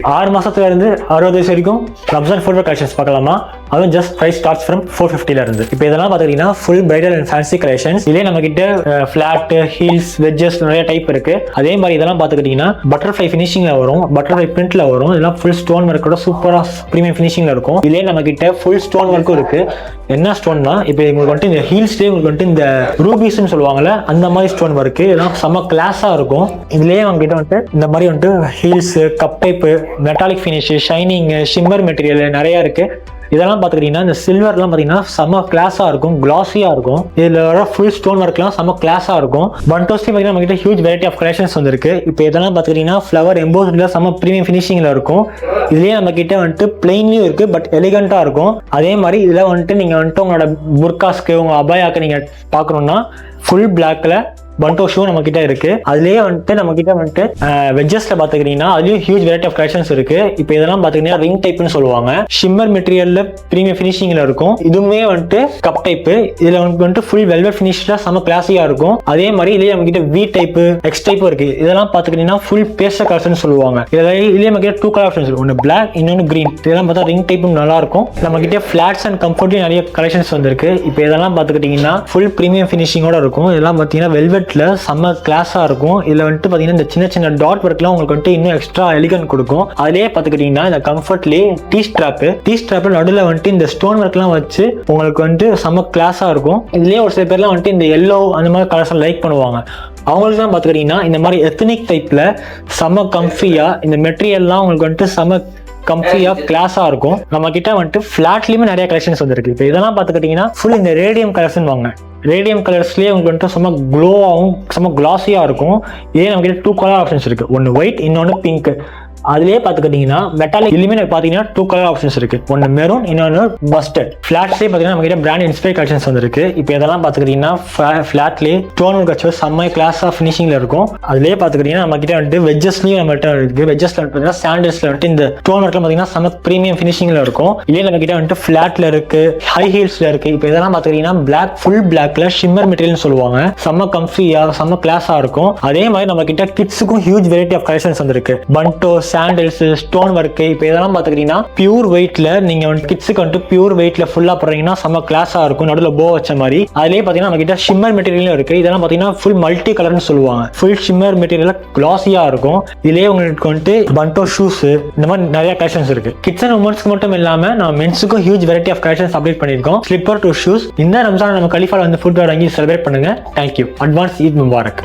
6 மாசத்துல இருந்து 60 வயசு வரைக்கும் ரம்ஜான் ஃபுட்வேர் கலெக்ஷன்ஸ் பார்க்கலாமா? அதுவும் ஜஸ்ட் பிரைஸ் ஸ்டார்ட்ஸ் ஃப்ரம் 450 இருந்து. இப்போ இதெல்லாம் பார்த்துக்கிட்டீங்கன்னா full bridal and fancy collections. இதே நம்ம கிட்ட ஃபிளாட், ஹீல்ஸ், வெட்ஜஸ் நிறைய டைப் இருக்கு. அதே மாதிரி இதெல்லாம் பார்த்துக்கிட்டீங்கன்னா பட்டர்ஃப்ளை ஃபினிஷிங்ல வரும், பட்டர்ஃப்ளை பிரிண்ட்ல வரும். இதெல்லாம் ஃபுல் ஸ்டோன் ஒர்க்கோட சூப்பரா பிரீமியம் ஃபினிஷிங்ல இருக்கும். இதே நம்ம கிட்ட ஃபுல் ஸ்டோன் ஒர்க்கும் இருக்கு. என்ன ஸ்டோன்னா இப்போ உங்களுக்கு வந்துட்டு இந்த ஹீல்ஸ்லேயே உங்களுக்கு வந்துட்டு இந்த ரூபீஸ்ன்னு சொல்லுவாங்கல்ல, அந்த மாதிரி ஸ்டோன் ஒர்க்கு. இதெல்லாம் செம்ம கிளாஸா இருக்கும். இதுலயே அவங்க கிட்ட வந்துட்டு இந்த மாதிரி வந்துட்டு heels, cup type, metallic finish, shining, shimmer material நிறைய இருக்கு. இதெல்லாம் பார்த்துக்கிட்டீங்கன்னா இந்த சில்வர்லாம் பார்த்தீங்கன்னா செம்ம கிளாஸா இருக்கும், கிளாஸியா இருக்கும். இதுல வர ஃபுல் ஸ்டோன் ஒர்க்லாம் செம்ம கிளாஸா இருக்கும். பண்டோஸ்லேயும் பார்த்தீங்கன்னா நம்ம கிட்ட ஹியூஜ் வெரைட்டி ஆஃப் கலெக்ஷன்ஸ் வந்துருக்கு. இப்போ இதெல்லாம் பார்த்துக்கிட்டீங்கன்னா ஃப்ளவர் எம்போஸ்ல செம்ம ப்ரீமியம் ஃபினிஷிங்ல இருக்கும். இதுலயே நம்ம கிட்ட வந்துட்டு பிளெயின்லயும் இருக்கு, பட் எலிகண்டா இருக்கும். அதே மாதிரி இதுல வந்துட்டு நீங்க வந்துட்டு உங்களோட புர்காஸ்க்கு, உங்க அபாயாக்கு நீங்க பார்க்கணும்னா ஃபுல் பிளாக்ல பண்டோ ஷூ நம்ம கிட்ட இருக்கு. அதுலயே வந்துட்டு நம்ம கிட்ட வந்துட்டு வெஜ்ஜஸ்ல பாத்துக்கிட்டீங்கன்னா அதுலயும் ஹியூஜ் வெரைட்டி ஆஃப் கலெக்ஷன்ஸ் இருக்கு. இப்போ இதெல்லாம் பாத்தீங்கன்னா ரிங் டைப்னு சொல்லுவாங்க. ஷிம்மர் மெட்டீரியல்ல பிரீமியம் ஃபினிஷிங்ல இருக்கும். இதுவுமே வந்துட்டு கப் டைப். இதுல வந்துட்டு ஃபுல் வெல்வெட் ஃபினிஷ்ல செம கிளாஸியா இருக்கும். அதே மாதிரி இதுலயே நம்ம கிட்ட வி டைப், எக்ஸ் டைப் இருக்கு. இதெல்லாம் பாத்துக்கிட்டீங்கன்னா ஃபுல் பேஸ்டல் கலர்ஸ் சொல்லுவாங்க. இதுலயே நம்ம கிட்ட 2 கலர் ஆப்ஷன்ஸ் இருக்கு, ஒன்னு பிளாக், இன்னொன்னு கிரீன். இதெல்லாம் பார்த்தா ரிங் டைப்பும் நல்லா இருக்கும். நம்ம கிட்ட ஃபிளாட்ஸ் அண்ட் கம்ஃபர்ட்லயும் நிறைய கலெக்ஷன்ஸ் வந்திருக்கு. இப்போ இதெல்லாம் பாத்துக்கிட்டீங்கன்னா ஃபுல் பிரீமியம் ஃபினிஷிங்கோட இருக்கும். இதெல்லாம் பாத்தீங்கன்னா வெல்வெட் செம்ம கிளாஸா இருக்கும். இதுல வந்துட்டு பாத்தீங்கன்னா இந்த சின்ன சின்ன டாட் ஒர்க்லாம் உங்களுக்கு வந்துட்டு இன்னும் எக்ஸ்ட்ரா எலிகன்ட் கொடுக்கும். அதுலயே பாத்துக்கிட்டீங்கன்னா இந்த கம்ஃபர்ட்லயே டீ ஸ்ட்ராப் நடுவில் வந்துட்டு இந்த ஸ்டோன் ஒர்க்லாம் வச்சு உங்களுக்கு வந்துட்டு செம்ம கிளாஸா இருக்கும். இதுலயே ஒரு சில பேர்லாம் வந்துட்டு இந்த எல்லோ அந்த மாதிரி கலர்ஸ் லைக் பண்ணுவாங்க. அவங்களுக்கு தான் பாத்துக்கிட்டீங்கன்னா இந்த மாதிரி எத்தனிக் டைப்ல செம்ம கம்ஃபியா இந்த மெட்டீரியல்லாம் உங்களுக்கு வந்துட்டு செம்ம கம்ஃபியா கிளாஸா இருக்கும். நம்ம கிட்ட வந்துட்டு ஃபிளாட்லயுமே நிறைய கலெக்ஷன்ஸ் வந்துருக்கு. இப்போ இதெல்லாம் பாத்துக்கிட்டீங்கன்னா ஃபுல் இந்த ரேடியம் கலர்ஸ் வாங்க. ரேடியம் கலர்ஸ்லேயே உங்களுக்கு வந்துட்டு செம்ம க்ளோவாகவும் செம்ம கிளாஸியாக இருக்கும். இதே நம்ம கிட்ட 2 கலர் ஆப்ஷன்ஸ் இருக்கு, ஒன்று ஒயிட், இன்னொன்று பிங்க். அதுலேயே பார்த்துக்கிட்டிங்கன்னா மெட்டாலிக் இதுலேயுமே பார்த்தீங்கன்னா 2 கலர் ஆப்ஷன்ஸ் இருக்கு, ஒன்று மெரூன், இன்னொன்று மஸ்டர்ட். ஃபிளாட்ஸ்லேயே பார்த்தீங்கன்னா நம்ம கிட்ட பிராண்ட் இன்ஸ்பைர் கலெக்ஷன்ஸ் வந்துருக்கு. இப்போ இதெல்லாம் பார்த்துக்கிட்டிங்கன்னா ஃபிளாட்லேயே ஸ்டோன் ஒர்க் வச்சு செம்ம கிளாஸ் ஆஃப் ஃபினிஷிங்ல இருக்கும். அதுலேயே பார்த்துக்கிட்டிங்கன்னா நம்ம கிட்ட வந்துட்டு வெஜ்ஜஸ்லையும் நம்மகிட்ட இருக்கு. வெஜ்ஜஸ்ல பார்த்தீங்கன்னா சாண்டல்ஸ்ல வந்துட்டு இந்த ஸ்டோன் ஒர்க்லாம் பார்த்தீங்கன்னா செம்ம ப்ரீமியம் ஃபினிஷிங்ல இருக்கும். இதே நம்ம கிட்ட வந்துட்டு ஃபிளாட்ல இருக்கு, ஹை ஹீல்ஸ்ல இருக்கு. இப்போ இதெல்லாம் பார்த்துக்கிட்டிங்கன்னா பிளாக், ஃபுல் பிளாக்ல ஷிம்மர் மெட்டீரியல் சொல்லுவாங்க. செம்ம கம்ஃபியா செம்ம கிளாஸா இருக்கும். அதே மாதிரி நம்ம கிட்ட கிட்ஸுக்கும் ஹியூஜ் வெரைட்டி ஆஃப் கலெக்ஷன்ஸ் வந்துருக்கு. Bando, sandals, stone work. இப்போ இதெல்லாம் பாத்துக்கிட்டீங்கன்னா பியூர் வெயிட்ல நீங்க கிட்ஸுக்கு வந்துட்டு பியூர் வெயிட்ல ஃபுல்லா போடுறீங்கன்னா செம்ம கிளாஸா இருக்கும், நடுவில் போ வச்ச மாதிரி. அதுலயே பாத்தீங்கன்னா நம்ம கிட்ட ஷிம்மர் மெட்டீரியலும் இருக்கு. இதெல்லாம் பாத்தீங்கன்னா ஃபுல் மல்டி கலர்னு சொல்லுவாங்க. ஃபுல் ஷிம்மர் மெட்டீரியல் கிளாஸியா இருக்கும். இதுலயே உங்களுக்கு வந்துட்டு பண்டோ ஷூஸ் இந்த மாதிரி நிறைய கலெக்ஷன்ஸ் இருக்கு. கிட்ஸ் அண்ட் உமன்ஸ்க்கு மட்டும் இல்லாம நம்ம மென்ஸுக்கும் huge variety of collections update பண்ணிருக்கோம். Slipper to shoes. இந்த ரம்ஜான் நம்ம கலிஃபால வந்து ஃபுட் வாங்கி செலிப்ரேட் பண்ணுங்க. தேங்க்யூ. Advance Eid Mubarak.